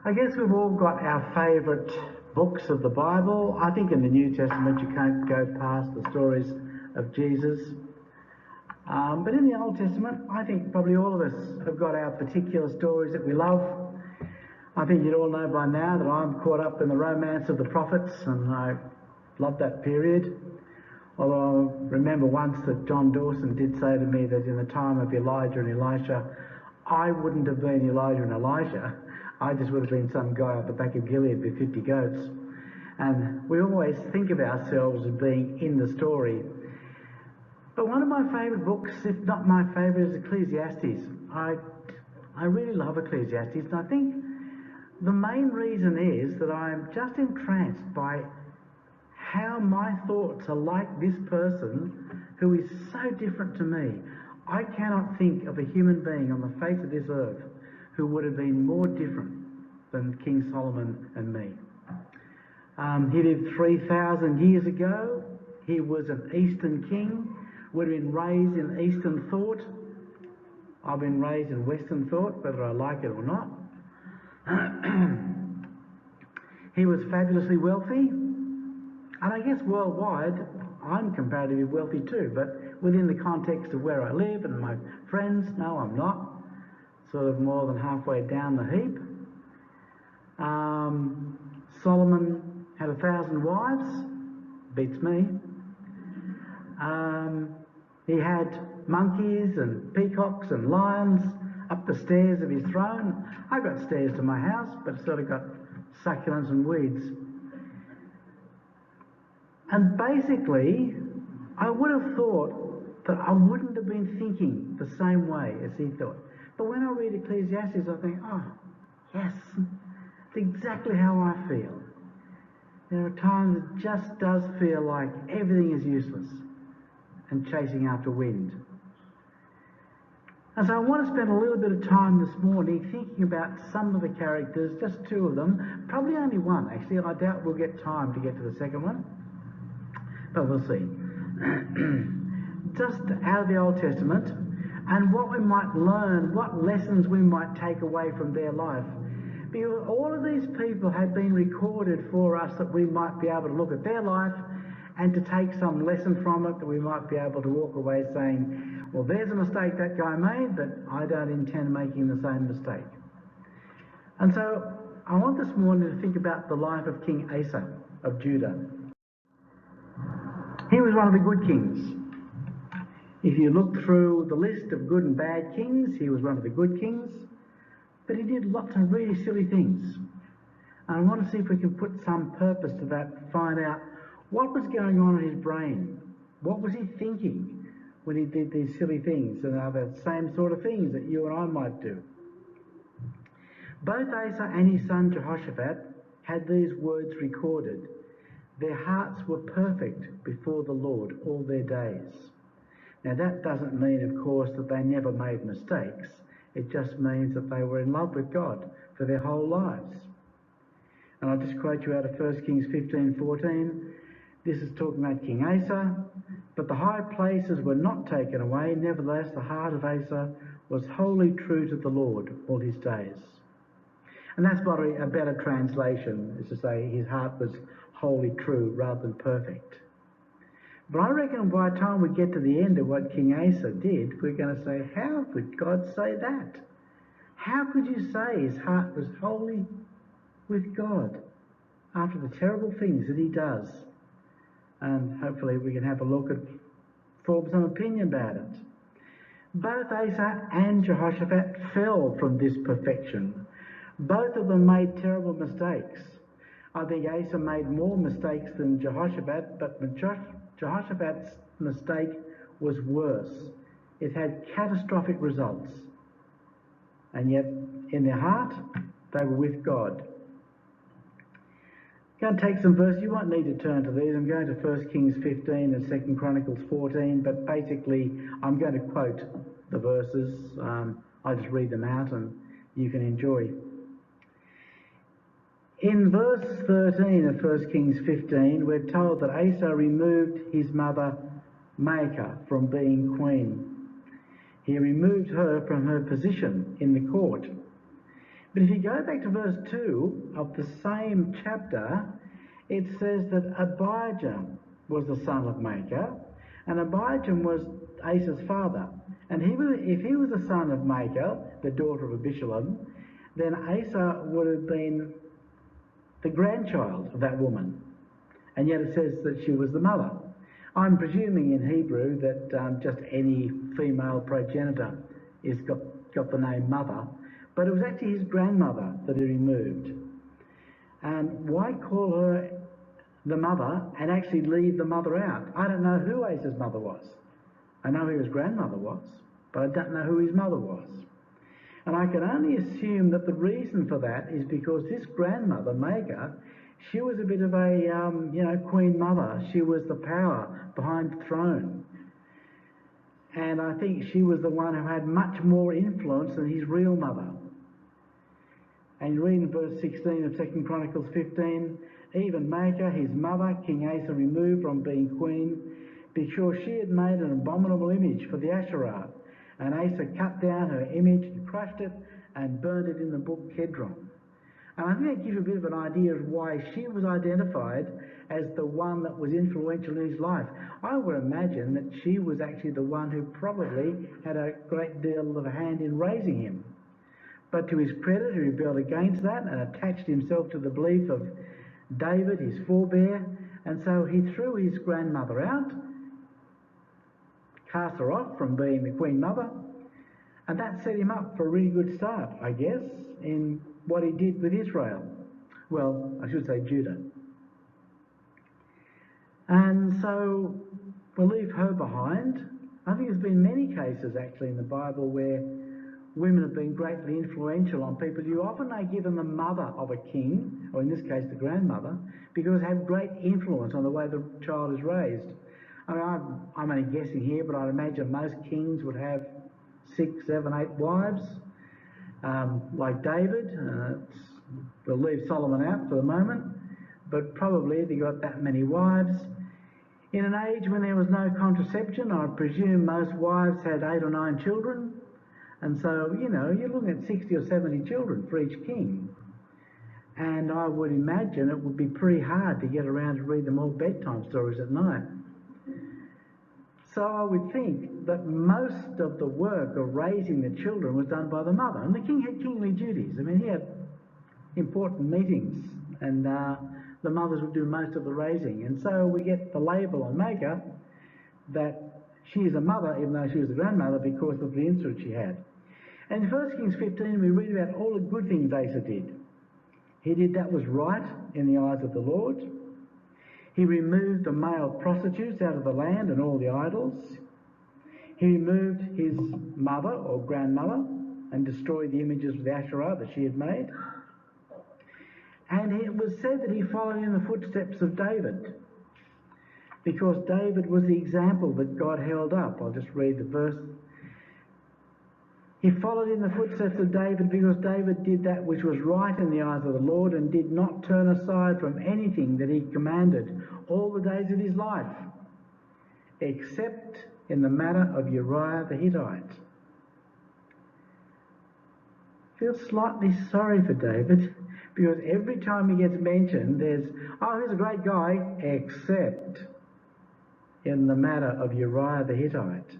I guess we've all got our favourite books of the Bible. I think in the New Testament you can't go past the stories of Jesus. But in the Old Testament, I think probably all of us have got our particular stories that we love. I think you'd all know by now that I'm caught up in the romance of the prophets, and I love that period. Although I remember once that John Dawson did say to me that in the time of Elijah and Elisha, I wouldn't have been Elijah and Elisha. I just would have been some guy at the back of Gilead with 50 goats. And we always think of ourselves as being in the story. But one of my favourite books, if not my favourite, is Ecclesiastes. I really love Ecclesiastes, and I think the main reason is that I'm just entranced by how my thoughts are like this person who is so different to me. I cannot think of a human being on the face of this earth who would have been more different than King Solomon and me. He lived 3,000 years ago. He was an Eastern king, would have been raised in Eastern thought. I've been raised in Western thought, whether I like it or not. He was fabulously wealthy, and I guess worldwide I'm comparatively wealthy too, but within the context of where I live and my friends, no, I'm not. Sort of more than halfway down the heap. Solomon had 1,000 wives, beats me. He had monkeys and peacocks and lions up the stairs of his throne. I've got stairs to my house, but sort of got succulents and weeds. And basically, I would have thought that I wouldn't have been thinking the same way as he thought. But when I read Ecclesiastes, I think, oh, yes, it's exactly how I feel. There are times it just does feel like everything is useless and chasing after wind. And so I want to spend a little bit of time this morning thinking about some of the characters, just two of them, probably only one actually. I doubt we'll get time to get to the second one, but we'll see. Just out of the Old Testament, and what we might learn, what lessons we might take away from their life. Because all of these people have been recorded for us that we might be able to look at their life and to take some lesson from it, that we might be able to walk away saying, well, there's a mistake that guy made, but I don't intend making the same mistake. And so I want this morning to think about the life of King Asa of Judah. He was one of the good kings. If you look through the list of good and bad kings, he was one of the good kings, but he did lots of really silly things. And I want to see if we can put some purpose to that, find out what was going on in his brain. What was he thinking when he did these silly things, and are the same sort of things that you and I might do? Both Asa and his son Jehoshaphat had these words recorded. Their hearts were perfect before the Lord all their days. Now that doesn't mean, of course, that they never made mistakes. It just means that they were in love with God for their whole lives. And I'll just quote you out of 1 Kings 15:14. This is talking about King Asa. But the high places were not taken away. Nevertheless, the heart of Asa was wholly true to the Lord all his days. And that's probably a better translation, is to say his heart was wholly true rather than perfect. But I reckon by the time we get to the end of what King Asa did, we're going to say, how could God say that? How could you say his heart was wholly with God after the terrible things that he does? And hopefully we can have a look at, form some opinion about it. Both Asa and Jehoshaphat fell from this perfection. Both of them made terrible mistakes. I think Asa made more mistakes than Jehoshaphat, but Jehoshaphat's mistake was worse. It had catastrophic results. And yet, in their heart, they were with God. I'm going to take some verses. You won't need to turn to these. I'm going to 1 Kings 15 and 2 Chronicles 14, but basically I'm going to quote the verses. I just read them out and you can enjoy. In verse 13 of 1 Kings 15, we're told that Asa removed his mother Maacah from being queen. He removed her from her position in the court. But if you go back to verse 2 of the same chapter, it says that Abijah was the son of Maachah, and Abijah was Asa's father. And if he was the son of Maachah, the daughter of Abishalom, then Asa would have been the grandchild of that woman. And yet it says that she was the mother. I'm presuming in Hebrew that just any female progenitor is got the name mother, but it was actually his grandmother that he removed. And why call her the mother and actually leave the mother out? I don't know who Asa's mother was. I know who his grandmother was, but I don't know who his mother was. And I can only assume that the reason for that is because this grandmother, Maachah, she was a bit of a, queen mother. She was the power behind the throne. And I think she was the one who had much more influence than his real mother. And you read in verse 16 of 2 Chronicles 15, even Maachah, his mother, King Asa removed from being queen, because she had made an abominable image for the Asherah. And Asa cut down her image, crushed it, and burned it in the brook Kedron. And I think that gives you a bit of an idea of why she was identified as the one that was influential in his life. I would imagine that she was actually the one who probably had a great deal of a hand in raising him. But to his credit, he rebelled against that and attached himself to the belief of David, his forebear, and so he threw his grandmother out, cast her off from being the queen mother, and that set him up for a really good start, I guess, in what he did with Israel. Well, I should say Judah. And so we'll leave her behind. I think there's been many cases actually in the Bible where women have been greatly influential on people. You often are given the mother of a king, or in this case the grandmother, because they have great influence on the way the child is raised. I mean, I'm only guessing here, but I'd imagine most kings would have 6, 7, 8 wives, like David. We'll leave Solomon out for the moment, but probably if he got that many wives. In an age when there was no contraception, I presume most wives had 8 or 9 children, and so, you're looking at 60 or 70 children for each king. And I would imagine it would be pretty hard to get around to read them all bedtime stories at night. So I would think that most of the work of raising the children was done by the mother. And the king had kingly duties. I mean, he had important meetings, and the mothers would do most of the raising. And so we get the label on Maachah that she is a mother, even though she was a grandmother, because of the influence she had. And in 1 Kings 15, we read about all the good things Asa did. He did that was right in the eyes of the Lord. He removed the male prostitutes out of the land and all the idols. He removed his mother or grandmother and destroyed the images of the Asherah that she had made. And it was said that he followed in the footsteps of David, because David was the example that God held up. I'll just read the verse. He followed in the footsteps of David because David did that which was right in the eyes of the Lord and did not turn aside from anything that he commanded all the days of his life, except in the matter of Uriah the Hittite. I feel slightly sorry for David, because every time he gets mentioned, there's, he's a great guy, except in the matter of Uriah the Hittite.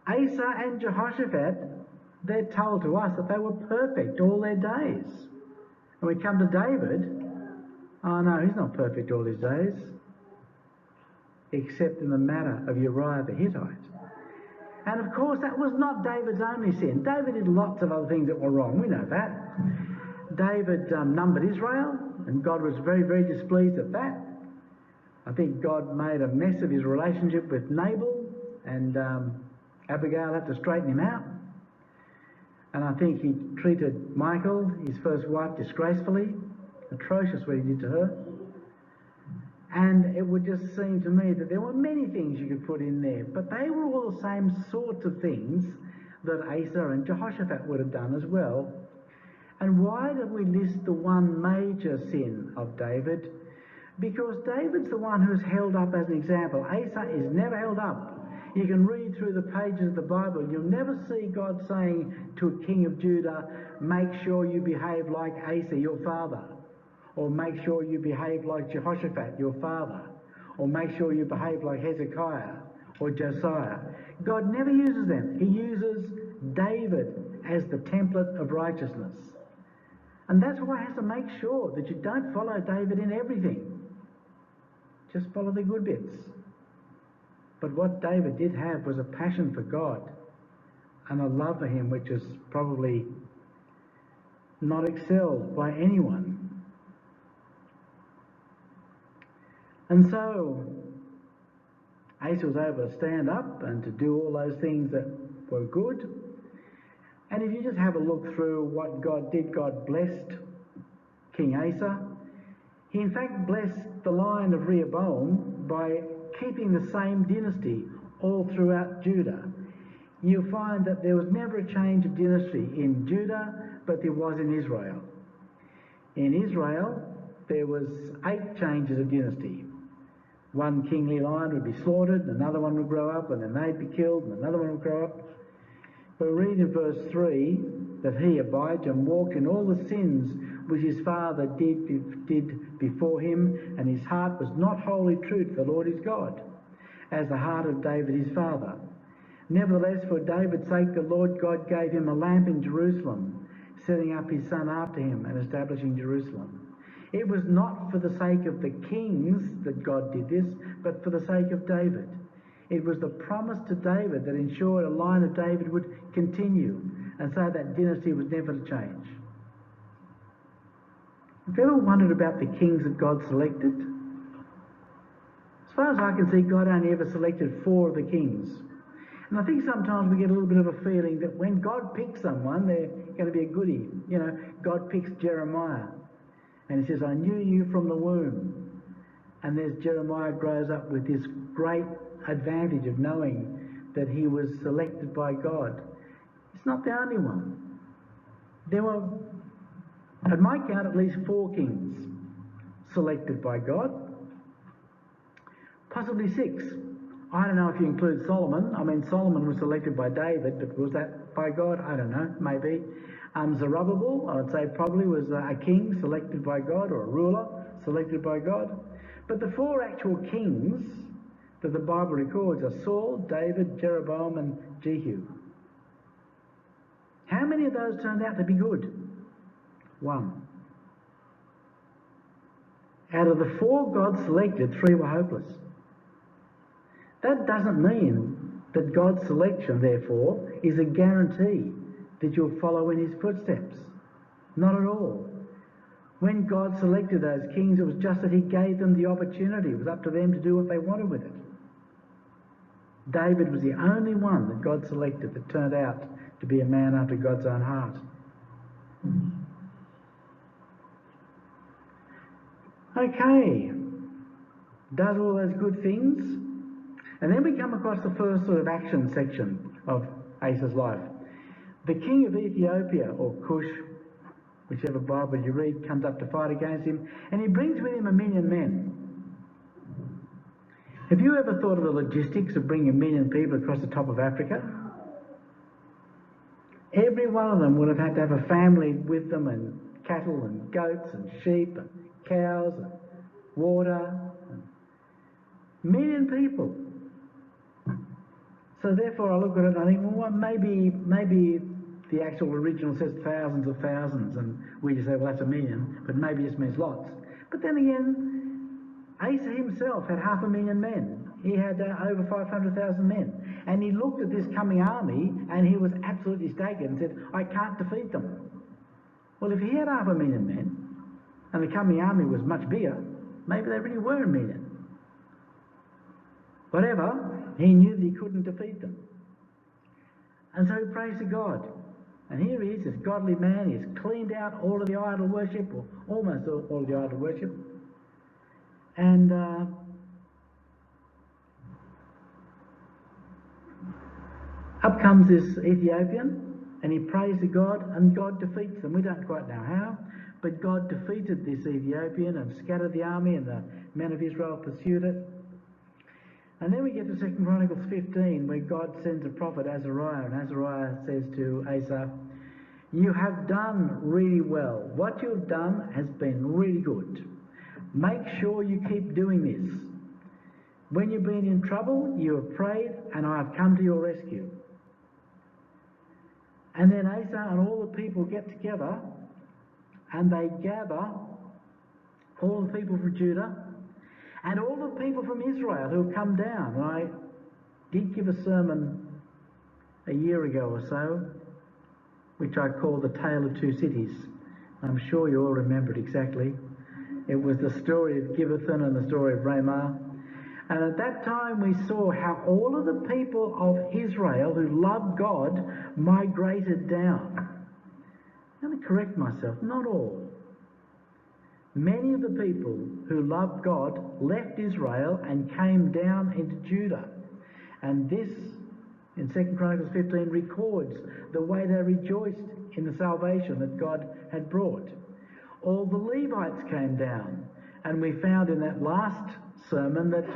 Asa and Jehoshaphat, they're told to us that they were perfect all their days. And we come to David, oh no, he's not perfect all his days, except in the matter of Uriah the Hittite. And of course, that was not David's only sin. David did lots of other things that were wrong, we know that. David numbered Israel, and God was very, very displeased at that. I think God made a mess of his relationship with Nabal, and Abigail had to straighten him out. And I think he treated Michal, his first wife, disgracefully. Atrocious what he did to her. And it would just seem to me that there were many things you could put in there, but they were all the same sorts of things that Asa and Jehoshaphat would have done as well. And why did we list the one major sin of David? Because David's the one who's held up as an example. Asa is never held up. You can read through the pages of the Bible and you'll never see God saying to a king of Judah, make sure you behave like Asa, your father, or make sure you behave like Jehoshaphat, your father, or make sure you behave like Hezekiah or Josiah. God never uses them. He uses David as the template of righteousness. And that's why he has to make sure that you don't follow David in everything. Just follow the good bits. But what David did have was a passion for God and a love for him which is probably not excelled by anyone. And so Asa was able to stand up and to do all those things that were good. And if you just have a look through what God did, God blessed King Asa. He in fact blessed the line of Rehoboam by keeping the same dynasty all throughout Judah. You'll find that there was never a change of dynasty in Judah, but there was in Israel. In Israel, there was 8 changes of dynasty. One kingly line would be slaughtered, another one would grow up, and then they'd be killed, and another one would grow up. But we read in verse 3 that he, Abijah, walked in all the sins which his father did before him, and his heart was not wholly true to the Lord his God, as the heart of David his father. Nevertheless, for David's sake, the Lord God gave him a lamp in Jerusalem, setting up his son after him and establishing Jerusalem. It was not for the sake of the kings that God did this, but for the sake of David. It was the promise to David that ensured a line of David would continue, and so that dynasty was never to change. Have you ever wondered about the kings that God selected? As far as I can see, God only ever selected 4 of the kings. And I think sometimes we get a little bit of a feeling that when God picks someone, they're going to be a goodie. You know, God picks Jeremiah, and he says, I knew you from the womb. And there's Jeremiah grows up with this great advantage of knowing that he was selected by God. It's not the only one. There were, at my count, at least 4 kings selected by God, possibly 6. I don't know if you include Solomon. I mean, Solomon was selected by David, but was that by God? I don't know, maybe. Zerubbabel, I would say probably was a king selected by God, or a ruler selected by God. But the 4 actual kings that the Bible records are Saul, David, Jeroboam and Jehu. How many of those turned out to be good? 1. Out of the 4 God selected, 3 were hopeless. That doesn't mean that God's selection, therefore, is a guarantee that you'll follow in his footsteps. Not at all. When God selected those kings, it was just that he gave them the opportunity. It was up to them to do what they wanted with it. David was the only one that God selected that turned out to be a man after God's own heart. Okay, does all those good things. And then we come across the first sort of action section of Asa's life. The king of Ethiopia, or Cush, whichever Bible you read, comes up to fight against him, and he brings with him 1,000,000 men. Have you ever thought of the logistics of bringing 1,000,000 people across the top of Africa? Every one of them would have had to have a family with them, and cattle and goats and sheep and cows and water. 1,000,000 people. So therefore I look at it and I think, well, maybe the actual original says thousands of thousands, and we just say, well, that's 1,000,000, but maybe it just means lots. But then again, Asa himself had 500,000 men. He had over 500,000 men. And he looked at this coming army and he was absolutely staggered and said, I can't defeat them. Well, if he had 500,000 men and the coming army was much bigger, maybe they really were 1,000,000. Whatever, he knew that he couldn't defeat them. And so he prays to God. And here he is, this godly man. He's cleaned out all of the idol worship, or almost all of the idol worship. And up comes this Ethiopian, and he prays to God, and God defeats them. We don't quite know how, but God defeated this Ethiopian and scattered the army, and the men of Israel pursued it. And then we get to 2 Chronicles 15, where God sends a prophet, Azariah, and Azariah says to Asa, "You have done really well. What you have done has been really good. Make sure you keep doing this. When you've been in trouble, you have prayed, and I have come to your rescue." And then Asa and all the people get together, and they gather all the people from Judah and all the people from Israel who have come down. And I did give a sermon a year ago or so, which I called The Tale of Two Cities. I'm sure you all remember it exactly. It was the story of Gibbethon and the story of Ramah. And at that time we saw how all of the people of Israel who loved God migrated down. I'm going to correct myself, not all. Many of the people who loved God left Israel and came down into Judah. And this, in 2 Chronicles 15, records the way they rejoiced in the salvation that God had brought. All the Levites came down, and we found in that last sermon that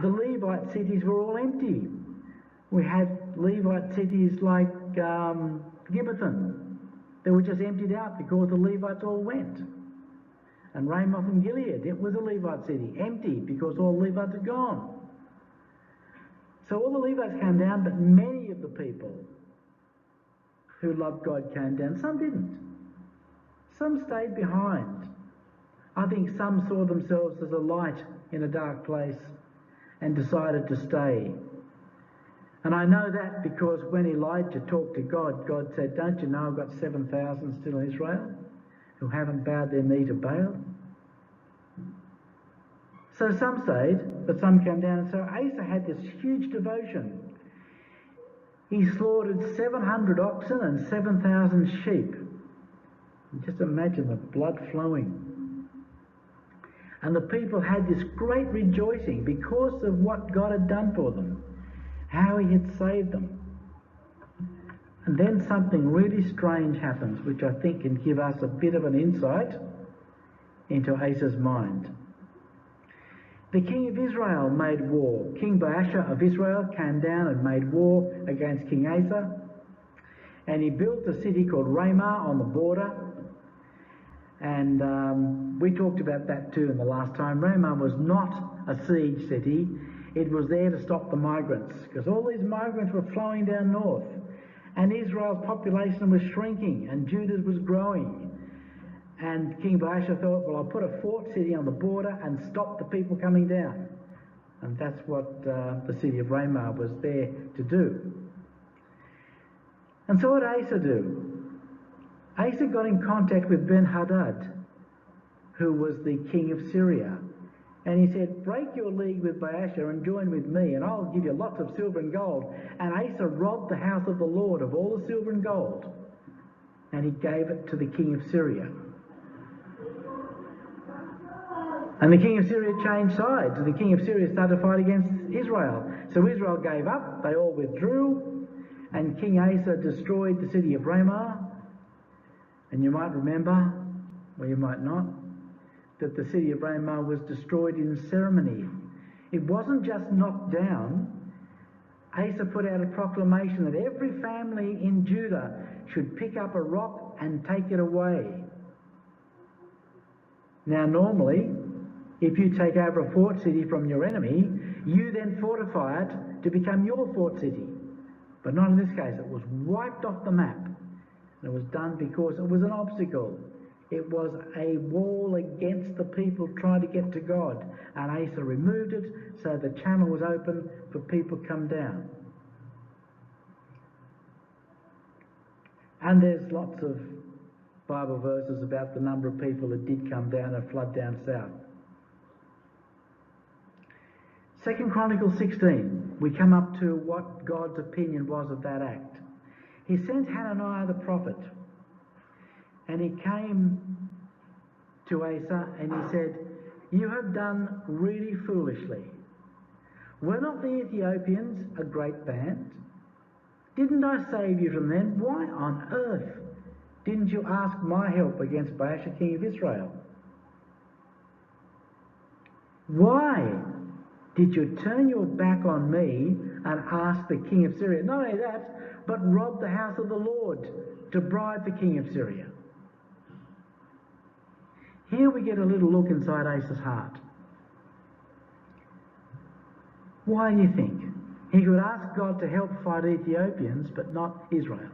the Levite cities were all empty. We had Levite cities like Gibbethon. They were just emptied out because the Levites all went. And Ramoth and Gilead, it was a Levite city, empty because all the Levites had gone. So all the Levites came down, but many of the people who loved God came down. Some didn't. Some stayed behind. I think some saw themselves as a light in a dark place and decided to stay. And I know that because when Elijah talked to God, God said, "Don't you know I've got 7,000 still in Israel who haven't bowed their knee to Baal?" So some stayed, but some came down. And so Asa had this huge devotion. He slaughtered 700 oxen and 7,000 sheep. Just imagine the blood flowing. And the people had this great rejoicing because of what God had done for them, how he had saved them. And then something really strange happens, which I think can give us a bit of an insight into Asa's mind. The king of Israel made war. King Baasha of Israel came down and made war against King Asa. And he built a city called Ramah on the border. And we talked about that too in the last time. Ramah was not a siege city. It was there to stop the migrants, because all these migrants were flowing down north. And Israel's population was shrinking and Judah's was growing. And King Baasha thought, well, I'll put a fort city on the border and stop the people coming down. And that's what the city of Ramah was there to do. And so what did Asa do? Asa got in contact with Ben-Hadad, who was the king of Syria. And he said, break your league with Baasha and join with me, and I'll give you lots of silver and gold. And Asa robbed the house of the Lord of all the silver and gold, and he gave it to the king of Syria. And the king of Syria changed sides, and the king of Syria started to fight against Israel. So Israel gave up, they all withdrew, and King Asa destroyed the city of Ramah. And you might remember, or you might not, that the city of Ramah was destroyed in ceremony. It wasn't just knocked down. Asa put out a proclamation that every family in Judah should pick up a rock and take it away. Now normally, if you take over a fort city from your enemy, you then fortify it to become your fort city. But not in this case. It was wiped off the map. And it was done because it was an obstacle. It was a wall against the people trying to get to God. And Asa removed it so the channel was open for people to come down. And there's lots of Bible verses about the number of people that did come down and flood down south. 2 Chronicles 16, we come up to what God's opinion was of that act. He sent Hananiah the prophet, and he came to Asa and he said, you have done really foolishly. Were not the Ethiopians a great band? Didn't I save you from them? Why on earth didn't you ask my help against Baasha, king of Israel? Why did you turn your back on me and ask the king of Syria? Not only that, but rob the house of the Lord to bribe the king of Syria. Here we get a little look inside Asa's heart. Why do you think? He could ask God to help fight Ethiopians, but not Israel.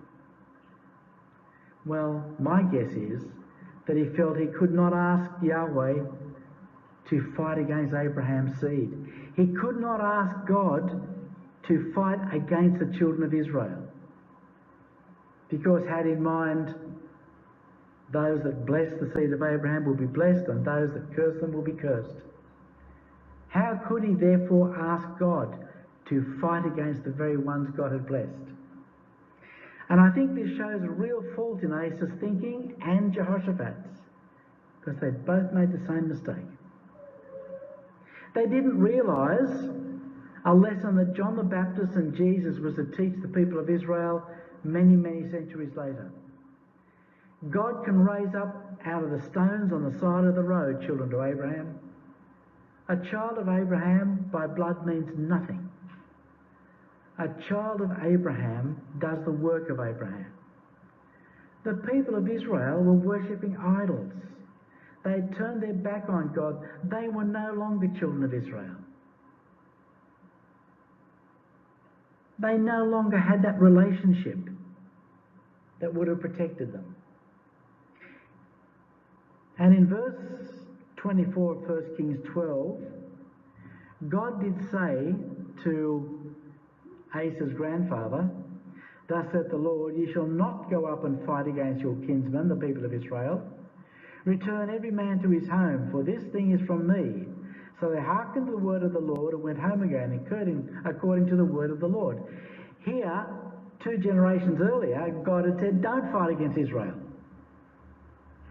Well, my guess is that he felt he could not ask Yahweh to fight against Abraham's seed. He could not ask God to fight against the children of Israel, because had in mind those that bless the seed of Abraham will be blessed, and those that curse them will be cursed. How could he therefore ask God to fight against the very ones God had blessed? And I think this shows a real fault in Asa's thinking and Jehoshaphat's, because they both made the same mistake. They didn't realise a lesson that John the Baptist and Jesus was to teach the people of Israel many, many centuries later. God can raise up out of the stones on the side of the road children to Abraham. A child of Abraham by blood means nothing. A child of Abraham does the work of Abraham. The people of Israel were worshipping idols. They had turned their back on God. They were no longer children of Israel. They no longer had that relationship that would have protected them. And in verse 24 of 1 Kings 12, God did say to Asa's grandfather, "Thus saith the Lord, ye shall not go up and fight against your kinsmen, the people of Israel. Return every man to his home, for this thing is from me." So they hearkened to the word of the Lord and went home again, according to the word of the Lord. Here, 2 generations earlier, God had said, don't fight against Israel,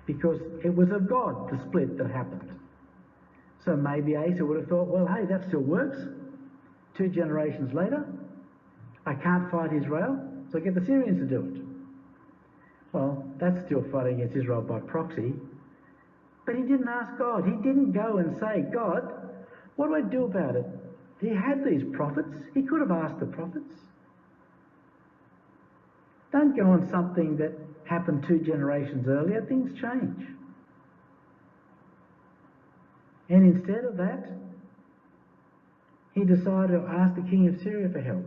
because it was of God, the split that happened. So maybe Asa would have thought, well, hey, that still works. 2 generations later, I can't fight Israel, so get the Syrians to do it. Well, that's still fighting against Israel by proxy. But he didn't ask God. He didn't go and say, God, what do I do about it? He had these prophets. He could have asked the prophets. Don't go on something that happened 2 generations earlier. Things change. And instead of that, he decided to ask the king of Syria for help.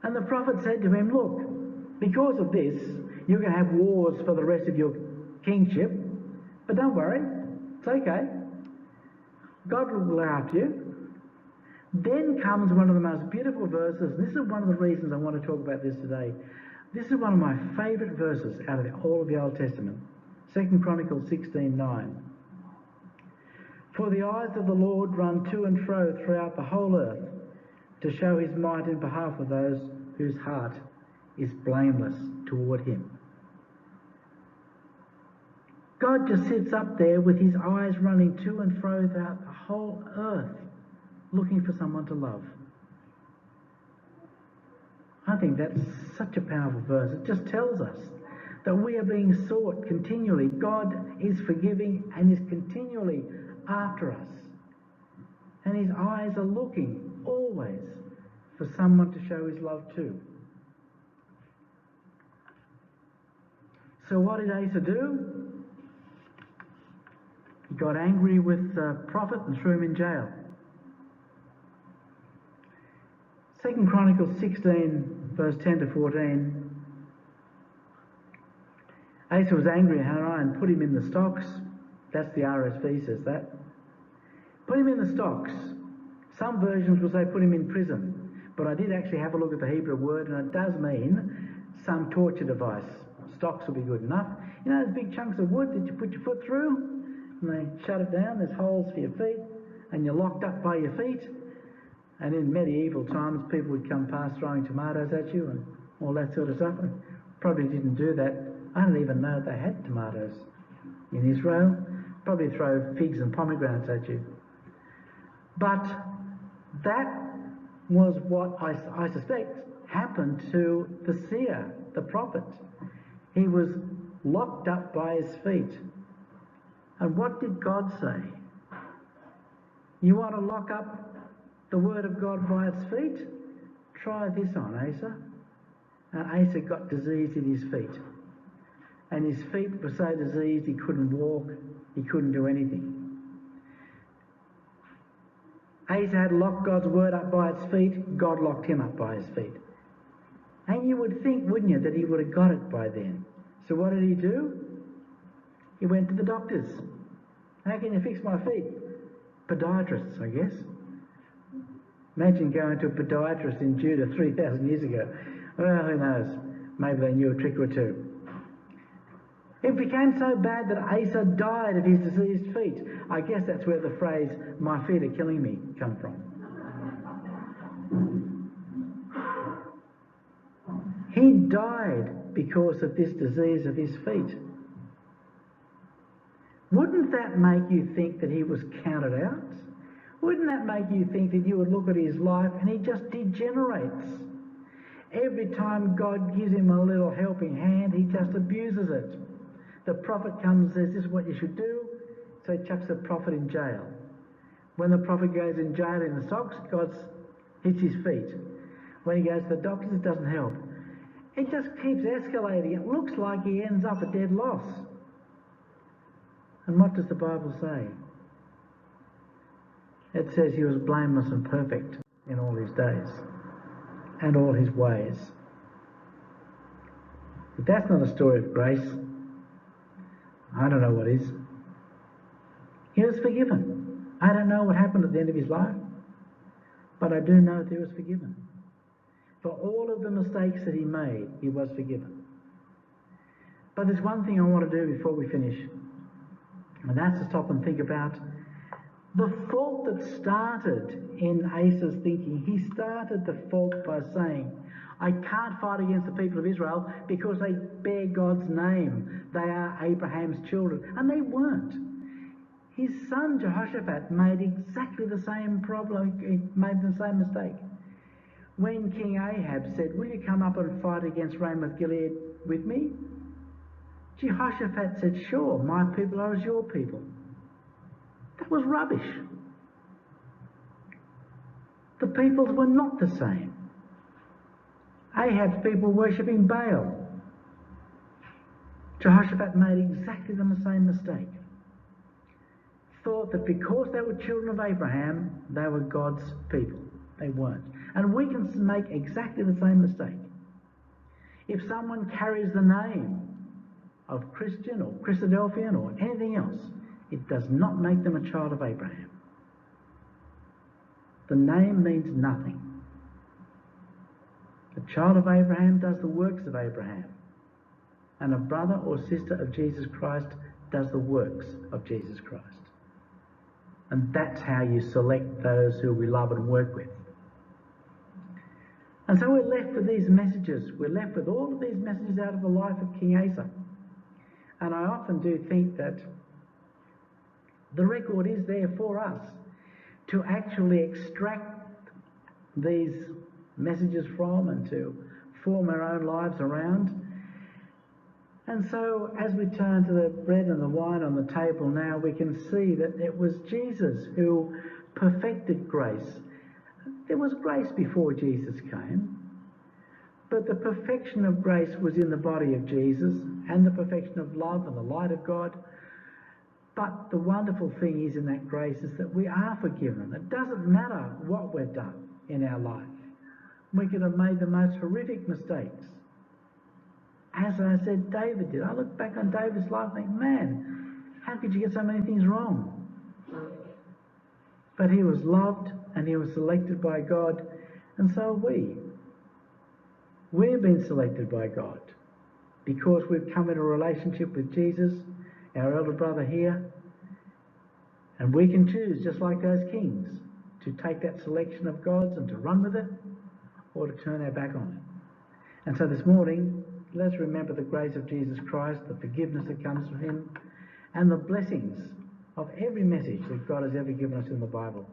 And the prophet said to him, look, because of this, you're going to have wars for the rest of your kingship, but don't worry, it's okay. God will look after you. Then comes one of the most beautiful verses. This is one of the reasons I want to talk about this today. This is one of my favourite verses out of all of the Old Testament. 2 Chronicles 16:9. For the eyes of the Lord run to and fro throughout the whole earth, to show his might in behalf of those whose heart is blameless toward him. God just sits up there with his eyes running to and fro throughout the whole earth, looking for someone to love. I think that's such a powerful verse. It just tells us that we are being sought continually. God is forgiving and is continually after us. And his eyes are looking always for someone to show his love to. So what did Asa do? He got angry with the prophet and threw him in jail. 2 Chronicles 16, verse 10 to 14. Asa was angry at Hananiah and put him in the stocks. That's the RSV says that. Put him in the stocks. Some versions will say put him in prison. But I did actually have a look at the Hebrew word, and it does mean some torture device. Stocks will be good enough. You know those big chunks of wood that you put your foot through? And they shut it down, there's holes for your feet, and you're locked up by your feet. And in medieval times, people would come past throwing tomatoes at you and all that sort of stuff. I probably didn't do that. I don't even know if they had tomatoes in Israel. Probably throw figs and pomegranates at you. But that was what I suspect happened to the seer, the prophet. He was locked up by his feet. And what did God say? You want to lock up the Word of God by its feet? Try this on Asa. And Asa got disease in his feet. And his feet were so diseased he couldn't walk, he couldn't do anything. Asa had locked God's Word up by its feet, God locked him up by his feet. And you would think, wouldn't you, that he would have got it by then. So what did he do? He went to the doctors. How can you fix my feet? Podiatrists, I guess. Imagine going to a podiatrist in Judah 3,000 years ago. Well, who knows? Maybe they knew a trick or two. It became so bad that Asa died of his diseased feet. I guess that's where the phrase, "my feet are killing me," come from. He died because of this disease of his feet. Wouldn't that make you think that he was counted out? Wouldn't that make you think that you would look at his life and he just degenerates? Every time God gives him a little helping hand, he just abuses it. The prophet comes and says, "This is what you should do," so he chucks the prophet in jail. When the prophet goes in jail in the socks, God hits his feet. When he goes to the doctors, it doesn't help. It just keeps escalating. It looks like he ends up a dead loss. And what does the Bible say? It says he was blameless and perfect in all his days and all his ways. If that's not a story of grace, I don't know what is. He was forgiven. I don't know what happened at the end of his life, but I do know that he was forgiven. For all of the mistakes that he made, he was forgiven. But there's one thing I want to do before we finish, and that's to stop and think about the fault that started in Asa's thinking. He started the fault by saying, "I can't fight against the people of Israel because they bear God's name. They are Abraham's children." And they weren't. His son Jehoshaphat made exactly the same problem. He made the same mistake. When King Ahab said, "Will you come up and fight against Ramoth Gilead with me?" Jehoshaphat said, "Sure, my people are as your people." That was rubbish. The peoples were not the same. Ahab's people worshipping Baal. Jehoshaphat made exactly the same mistake. Thought that because they were children of Abraham, they were God's people. They weren't. And we can make exactly the same mistake. If someone carries the name of Christian or Christadelphian or anything else, it does not make them a child of Abraham. The name means nothing. A child of Abraham does the works of Abraham. And a brother or sister of Jesus Christ does the works of Jesus Christ. And that's how you select those who we love and work with. And so we're left with these messages. We're left with all of these messages out of the life of King Asa. And I often do think that the record is there for us to actually extract these messages from and to form our own lives around. And so as we turn to the bread and the wine on the table now, we can see that it was Jesus who perfected grace. There was grace before Jesus came, but the perfection of grace was in the body of Jesus and the perfection of love and the light of God. But the wonderful thing is in that grace is that we are forgiven. It doesn't matter what we've done in our life. We could have made the most horrific mistakes. As I said, David did. I look back on David's life and think, man, how could you get so many things wrong? But he was loved and he was selected by God, and so are we. We've been selected by God because we've come in a relationship with Jesus, our elder brother here, and we can choose, just like those kings, to take that selection of God's and to run with it, or to turn our back on it. And so this morning, let's remember the grace of Jesus Christ, the forgiveness that comes from him, and the blessings of every message that God has ever given us in the Bible.